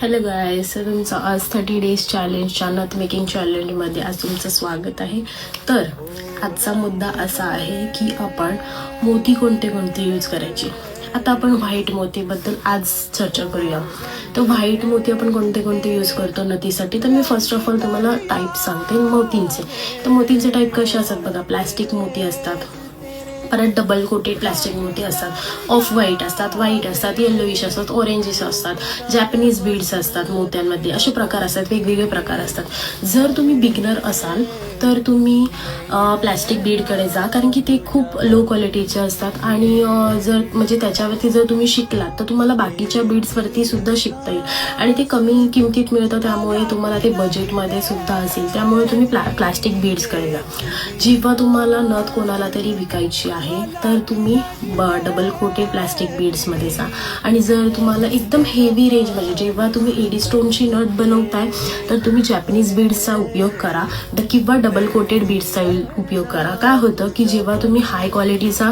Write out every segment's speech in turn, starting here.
Hello guys, तुमचं आज 30 days चॅलेंजच्या नथ मेकिंग चॅलेंजमध्ये आज तुमचं स्वागत आहे. तर आजचा मुद्दा असा आहे की आपण मोती कोणते कोणते यूज करायचे. आता आपण व्हाईट मोतीबद्दल आज चर्चा करूया. तर व्हाईट मोती आपण कोणते कोणते यूज करतो नथीसाठी. तर मी फर्स्ट ऑफ ऑल तुम्हाला टाईप सांगते मोतींचे. तर मोतींचे टाईप कसे असतात बघा. प्लॅस्टिक मोती असतात, परत डबल कोटेड प्लॅस्टिक मोती असतात, ऑफ व्हाईट असतात, व्हाईट असतात, येल्लोइश असतात, ऑरेंजिश असतात, जॅपनीज बीड्स असतात मोत्यांमध्ये. असे प्रकार असतात, वेगवेगळे प्रकार असतात. जर तुम्ही बिगनर असाल तर तुम्ही प्लॅस्टिक बीडकडे जा, कारण की ते खूप लो क्वालिटीचे असतात आणि जर म्हणजे त्याच्यावरती जर तुम्ही शिकलात तर तुम्हाला बाकीच्या बीड्सवरती सुद्धा शिकता येईल आणि ते कमी किमतीत मिळतं, त्यामुळे तुम्हाला ते बजेटमध्ये सुद्धा असेल. त्यामुळे तुम्ही प्लॅस्टिक बीड्सकडे जा. जेव्हा तुम्हाला नथ कोणाला तरी विकायची आहे तर तुम्ही डबल कोटेड प्लॅस्टिक बीड्समध्ये जा. आणि जर तुम्हाला एकदम हेवी रेंजमध्ये जेव्हा तुम्ही एडी स्टोनची नथ बनवताय तर तुम्ही जॅपनीज बीड्सचा उपयोग करा किंवा डबल कोटेड बीड्सचा उपयोग करा. काय होतं की जेव्हा तुम्ही हाय क्वालिटीचा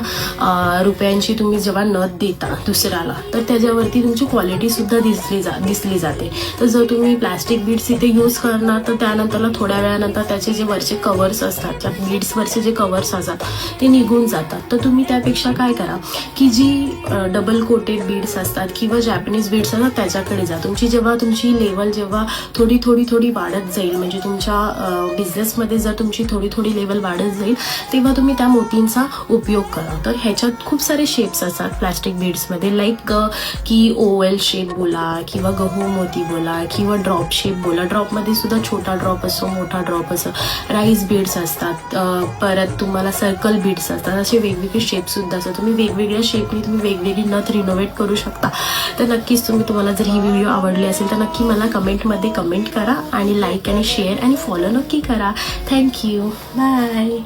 रुपयांची तुम्ही जेव्हा नथ देता दुसऱ्याला तर त्याच्यावरती तुमची क्वालिटी सुद्धा दिसली जाते. तर जर तुम्ही प्लॅस्टिक बीड्स इथे यूज करणार तर त्यानंतरला थोड्या वेळानंतर त्याचे जे वरचे कवर्स असतात, त्या बीड्सवरचे जे कवर्स असतात ते निघून जातात. तर तुम्ही त्यापेक्षा काय करा की जी डबल कोटेड बीड्स असतात किंवा जॅपनीज बीड्स असतात त्याच्याकडे जा. तुमची लेवल जेव्हा थोडी वाढत जाईल, म्हणजे तुमच्या बिझनेसमध्ये जर तुमची थोडी लेवल वाढत जाईल तेव्हा तुम्ही त्या मोतींचा उपयोग करा. तर ह्याच्यात खूप सारे शेप्स असतात प्लॅस्टिक बीड्समध्ये, लाईक की ओवेल शेप बोला किंवा गहू मोती बोला किंवा ड्रॉप शेप बोला. ड्रॉपमध्ये सुद्धा छोटा ड्रॉप असो, मोठा ड्रॉप असो, राईस बीड्स असतात, परत तुम्हाला सर्कल बीड्स असतात. असे वेगवेगळे शेप सुद्धा असतात. तुम्ही वेगवेगळ्या शेपनी तुम्ही वेगवेगळी नथ रिनोव्हेट करू शकता. तर नक्कीच तुम्हाला जर ही व्हिडिओ आवडली असेल तर नक्की मला कमेंटमध्ये कमेंट करा आणि लाईक आणि शेअर आणि फॉलो नक्की करा. Thank you, bye.